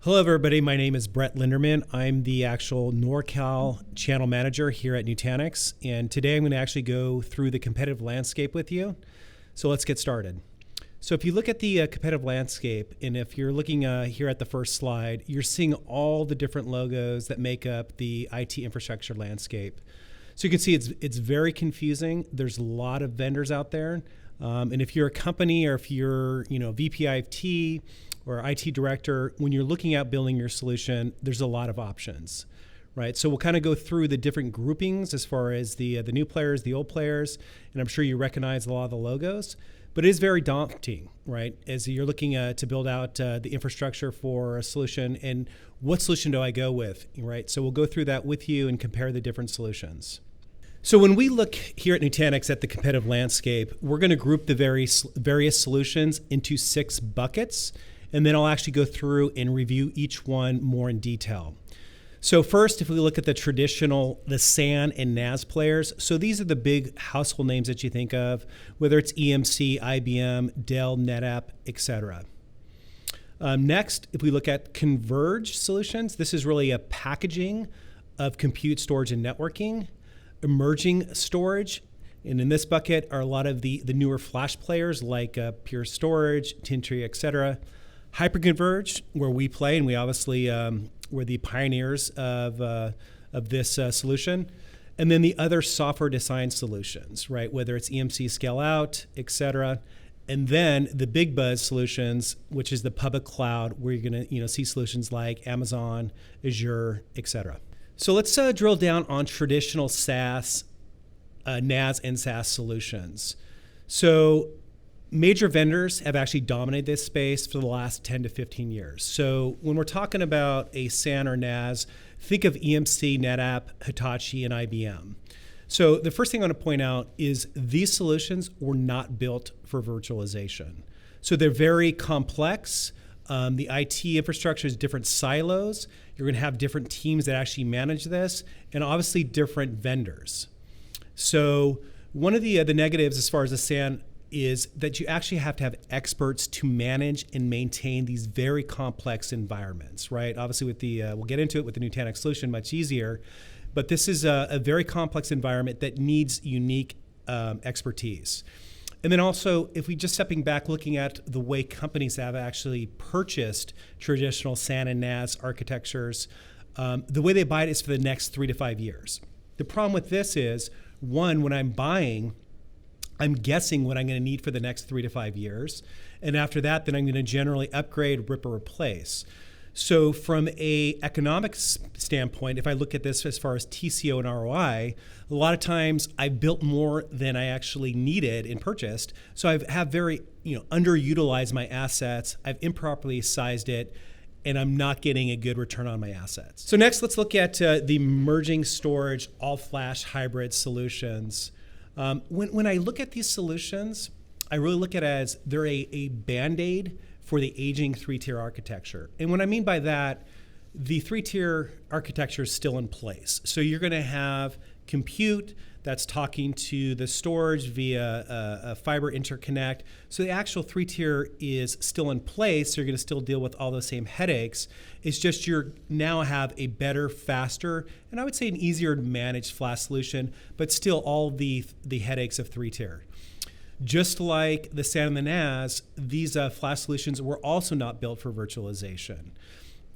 Hello, everybody. My name is Brett Linderman. I'm the actual NorCal channel manager here at Nutanix. And today I'm going to actually go through the competitive landscape with you. So let's get started. So if you look at the competitive landscape, and if you're looking here at the first slide, you're seeing all the different logos that make up the IT infrastructure landscape. So you can see it's very confusing. There's a lot of vendors out there. And if you're a company or if you're VP IT or IT director, when you're looking at building your solution, there's a lot of options, right? So we'll kind of go through the different groupings as far as the new players, the old players, and I'm sure you recognize a lot of the logos. But it is very daunting, right? As you're looking to build out the infrastructure for a solution, and what solution do I go with, right? So we'll go through that with you and compare the different solutions. So when we look here at Nutanix at the competitive landscape, we're going to group the various solutions into 6 buckets, and then I'll actually go through and review each one more in detail. So first, if we look at the SAN and NAS players, so these are the big household names that you think of, whether it's EMC, IBM, Dell, NetApp, etc. Next, if we look at converged solutions, this is really a packaging of compute, storage, and networking. Emerging storage, and in this bucket are a lot of the newer flash players like Pure Storage, Tintri, etc. Hyperconverged, where we play, and we obviously we're the pioneers of this solution. And then the other software design solutions, right? Whether it's EMC scale out, etc. And then the big buzz solutions, which is the public cloud, where you're going to see solutions like Amazon, Azure, etc. So let's drill down on traditional SaaS, NAS and SaaS solutions. So major vendors have actually dominated this space for the last 10 to 15 years. So when we're talking about a SAN or NAS, think of EMC, NetApp, Hitachi, and IBM. So the first thing I want to point out is these solutions were not built for virtualization. So they're very complex. The IT infrastructure is different silos. You're going to have different teams that actually manage this, and obviously different vendors. So one of the negatives as far as the SAN is that you actually have to have experts to manage and maintain these very complex environments, right? Obviously with we'll get into it with the Nutanix solution much easier, but this is a very complex environment that needs unique expertise. And then also, if we just stepping back, looking at the way companies have actually purchased traditional SAN and NAS architectures, the way they buy it is for the next 3 to 5 years. The problem with this is, one, when I'm buying, I'm guessing what I'm going to need for the next 3 to 5 years. And after that, then I'm going to generally upgrade, rip, or replace. So from a economics standpoint, if I look at this as far as TCO and ROI, a lot of times I built more than I actually needed and purchased. So I have very underutilized my assets. I've improperly sized it, and I'm not getting a good return on my assets. So next, let's look at the emerging storage, all-flash hybrid solutions. When I look at these solutions, I really look at it as they're a Band-Aid for the aging 3-tier architecture. And what I mean by that, the 3-tier architecture is still in place. So you're going to have compute that's talking to the storage via a fiber interconnect. So the actual 3-tier is still in place. So you're going to still deal with all those same headaches. It's just you now have a better, faster, and I would say an easier to manage flash solution, but still all the headaches of 3-tier. Just like the SAN and the NAS, these flash solutions were also not built for virtualization.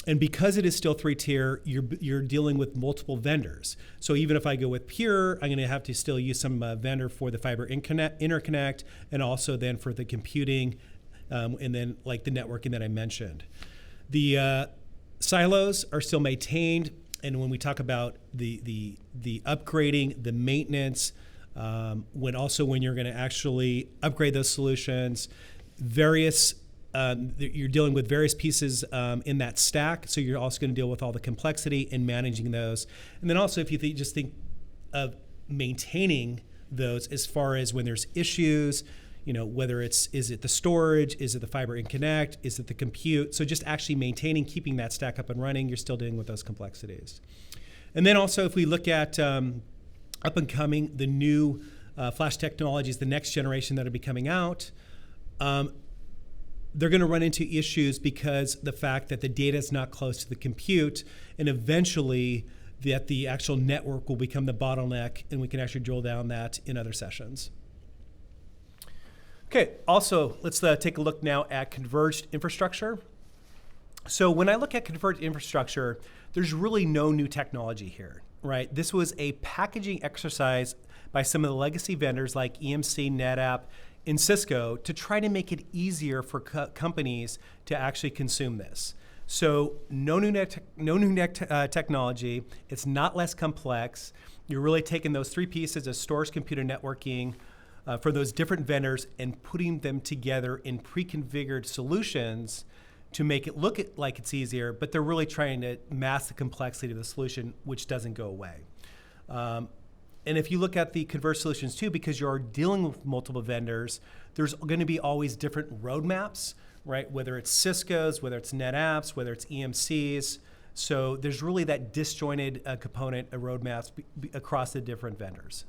And because it is still 3-tier, you're dealing with multiple vendors. So even if I go with Pure, I'm going to have to still use some vendor for the fiber interconnect, and also then for the computing, and then like the networking that I mentioned. The silos are still maintained, and when we talk about the upgrading, the maintenance, when you're going to actually upgrade those solutions, you're dealing with various pieces in that stack, so you're also going to deal with all the complexity in managing those. And then also, if you just think of maintaining those as far as when there's issues, whether is it the storage, is it the fiber interconnect, is it the compute? So just actually maintaining, keeping that stack up and running, you're still dealing with those complexities. And then also, if we look at up and coming, the new flash technologies, the next generation that are be coming out, they're going to run into issues because the fact that the data is not close to the compute, and eventually that the actual network will become the bottleneck, and we can actually drill down that in other sessions. Okay, also, let's take a look now at converged infrastructure. So when I look at converged infrastructure, there's really no new technology here, right? This was a packaging exercise by some of the legacy vendors like EMC, NetApp, and Cisco to try to make it easier for companies to actually consume this. So no new technology. It's not less complex. You're really taking those three pieces of storage, compute, and networking for those different vendors and putting them together in pre-configured solutions to make it look like it's easier, but they're really trying to mask the complexity of the solution, which doesn't go away. And if you look at the converged solutions too, because you're dealing with multiple vendors, there's going to be always different roadmaps, right? Whether it's Cisco's, whether it's NetApp's, whether it's EMC's. So there's really that disjointed component of roadmaps across the different vendors.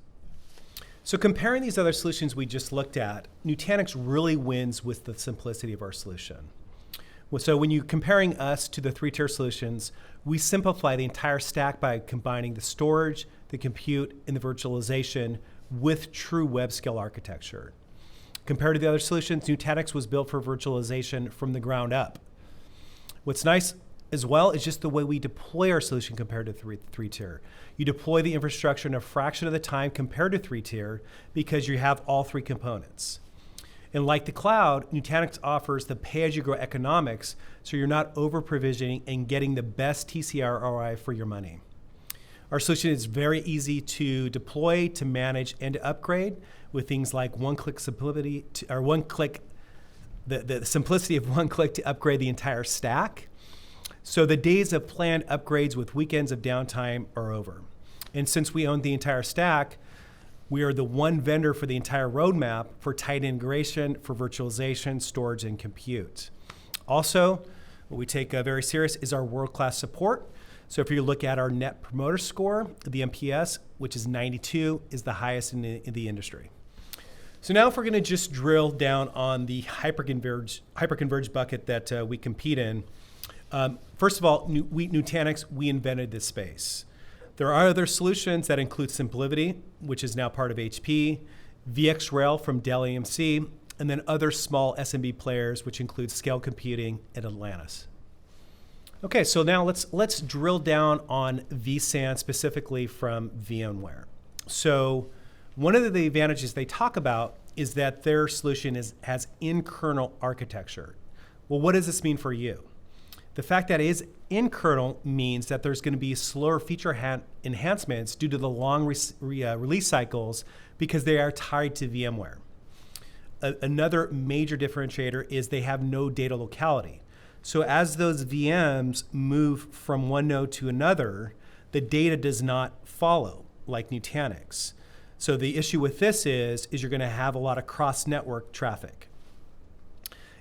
So comparing these other solutions we just looked at, Nutanix really wins with the simplicity of our solution. So when you're comparing us to the three-tier solutions, we simplify the entire stack by combining the storage, the compute, and the virtualization with true web-scale architecture. Compared to the other solutions, Nutanix was built for virtualization from the ground up. What's nice as well is just the way we deploy our solution compared to three-tier. You deploy the infrastructure in a fraction of the time compared to three-tier because you have all three components. And like the cloud, Nutanix offers the pay-as-you-go economics, so you're not over-provisioning and getting the best TCR ROI for your money. Our solution is very easy to deploy, to manage, and to upgrade with things like one-click simplicity, the simplicity of one click to upgrade the entire stack. So the days of planned upgrades with weekends of downtime are over. And since we own the entire stack, we are the one vendor for the entire roadmap for tight integration, for virtualization, storage, and compute. Also, what we take very serious is our world-class support. So if you look at our Net Promoter Score, the NPS, which is 92, is the highest in the industry. So now if we're going to just drill down on the hyperconverged bucket that we compete in, first of all, Nutanix, we invented this space. There are other solutions that include SimpliVity, which is now part of HP, VxRail from Dell EMC, and then other small SMB players, which include Scale Computing and Atlantis. Okay, so now let's drill down on vSAN specifically from VMware. So one of the advantages they talk about is that their solution has in-kernel architecture. Well, what does this mean for you? The fact that it is in-kernel means that there's going to be slower feature enhancements due to the long release cycles because they are tied to VMware. Another major differentiator is they have no data locality. So as those VMs move from one node to another, the data does not follow like Nutanix. So the issue with this is you're going to have a lot of cross-network traffic.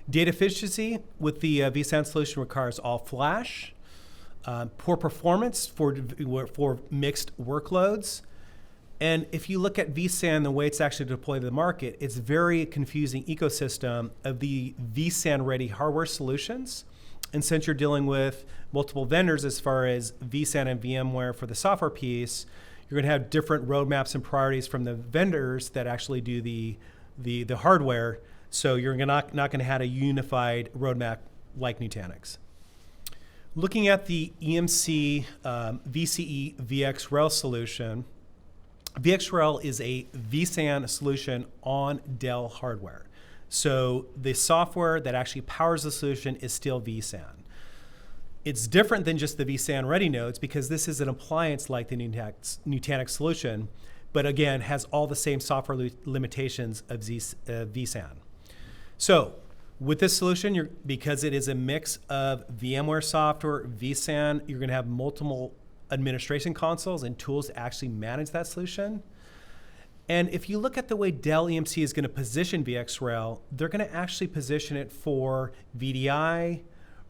Data efficiency with the vSAN solution requires all flash, poor performance for mixed workloads. And if you look at vSAN, the way it's actually deployed to the market, it's a very confusing ecosystem of the vSAN-ready hardware solutions. And since you're dealing with multiple vendors as far as vSAN and VMware for the software piece, you're going to have different roadmaps and priorities from the vendors that actually do the hardware. So you're not going to have a unified roadmap like Nutanix. Looking at the EMC VCE VxRail solution, VxRail is a vSAN solution on Dell hardware. So the software that actually powers the solution is still vSAN. It's different than just the vSAN ready nodes because this is an appliance like the Nutanix solution, but again, has all the same software limitations of vSAN. So with this solution, because it is a mix of VMware software, vSAN, you're going to have multiple administration consoles and tools to actually manage that solution. And if you look at the way Dell EMC is going to position VxRail, they're going to actually position it for VDI,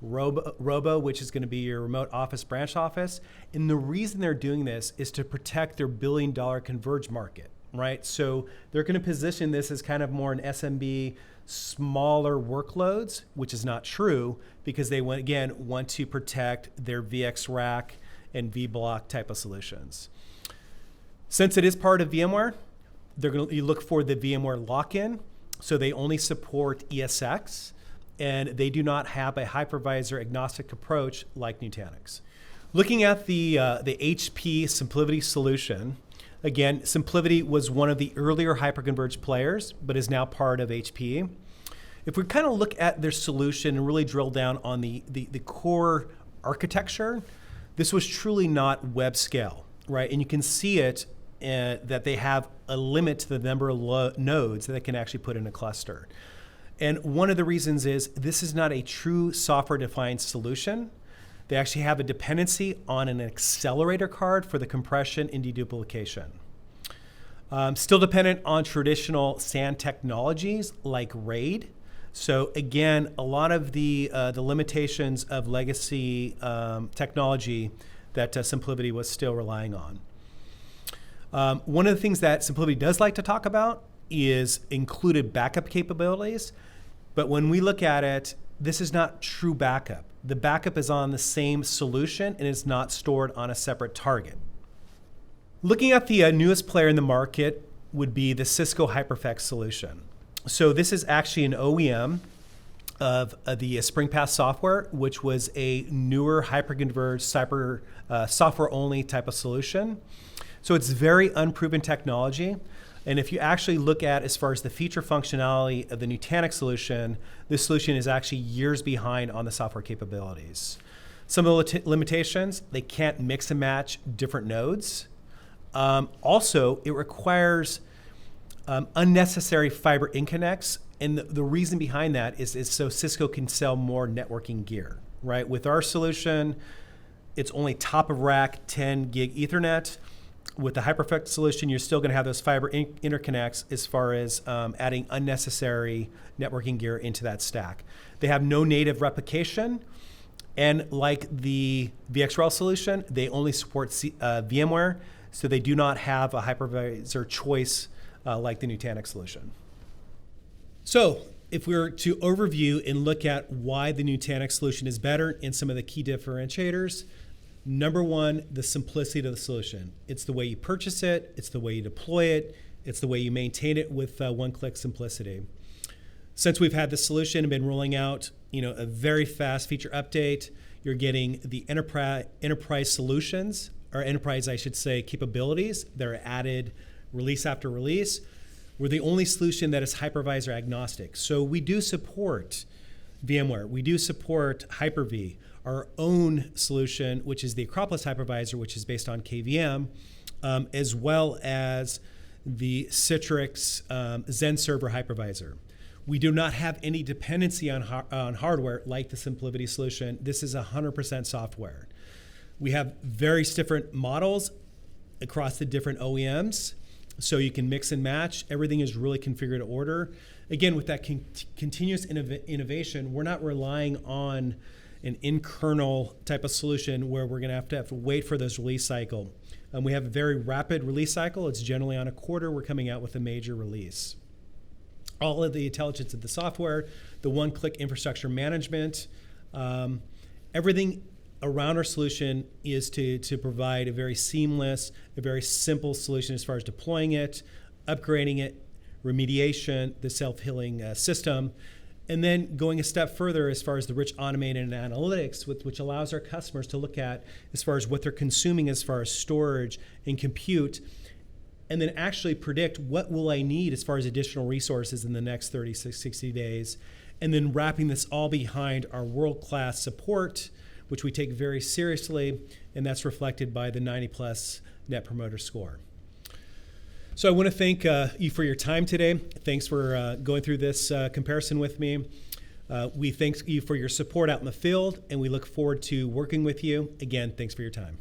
Robo, which is going to be your remote office branch office. And the reason they're doing this is to protect their billion-dollar converged market, right? So they're going to position this as kind of more an SMB smaller workloads, which is not true because they want to protect their VX rack and vBlock type of solutions. Since it is part of VMware, you look for the VMware lock-in, so they only support ESX, and they do not have a hypervisor agnostic approach like Nutanix. Looking at the HP SimpliVity solution, again, SimpliVity was one of the earlier hyperconverged players, but is now part of HP. If we kind of look at their solution and really drill down on the core architecture, this was truly not web scale, right? And you can see it that they have a limit to the number of nodes that they can actually put in a cluster. And one of the reasons is this is not a true software-defined solution. They actually have a dependency on an accelerator card for the compression and deduplication. Still dependent on traditional SAN technologies like RAID. So again, a lot of the limitations of legacy technology that SimpliVity was still relying on. One of the things that SimpliVity does like to talk about is included backup capabilities. But when we look at it, this is not true backup. The backup is on the same solution and is not stored on a separate target. Looking at the newest player in the market would be the Cisco HyperFX solution. So this is actually an OEM of the SpringPath software, which was a newer hyperconverged software-only type of solution. So it's very unproven technology. And if you actually look at as far as the feature functionality of the Nutanix solution, this solution is actually years behind on the software capabilities. Some of the limitations, they can't mix and match different nodes. Also, it requires unnecessary fiber interconnects. And the reason behind that is so Cisco can sell more networking gear, right? With our solution, it's only top of rack 10 gig Ethernet. With the HyperFX solution, you're still going to have those fiber interconnects as far as adding unnecessary networking gear into that stack. They have no native replication. And like the VxRail solution, they only support VMware, so they do not have a hypervisor choice like the Nutanix solution. So if we were to overview and look at why the Nutanix solution is better and some of the key differentiators, number one, the simplicity of the solution. It's the way you purchase it, it's the way you deploy it, it's the way you maintain it with one-click simplicity. Since we've had this solution and been rolling out, a very fast feature update, you're getting the enterprise solutions, or enterprise, I should say, capabilities that are added release after release. We're the only solution that is hypervisor agnostic. So we do support VMware, we do support Hyper-V, our own solution, which is the Acropolis hypervisor, which is based on KVM, as well as the Citrix Zen Server hypervisor. We do not have any dependency on hardware like the SimpliVity solution. This is 100% software. We have various different models across the different OEMs, so you can mix and match. Everything is really configured to order. Again, with that continuous innovation, we're not relying on an in-kernel type of solution where we're going to have to wait for this release cycle. We have a very rapid release cycle. It's generally on a quarter. We're coming out with a major release. All of the intelligence of the software, the one-click infrastructure management, everything around our solution is to provide a very seamless, a very simple solution as far as deploying it, upgrading it, remediation, the self-healing system, and then going a step further as far as the rich automated analytics, which allows our customers to look at as far as what they're consuming as far as storage and compute, and then actually predict what will I need as far as additional resources in the next 30, 60 days, and then wrapping this all behind our world-class support, which we take very seriously, and that's reflected by the 90+ Net Promoter Score. So I want to thank you for your time today. Thanks for going through this comparison with me. We thank you for your support out in the field, and we look forward to working with you. Again, thanks for your time.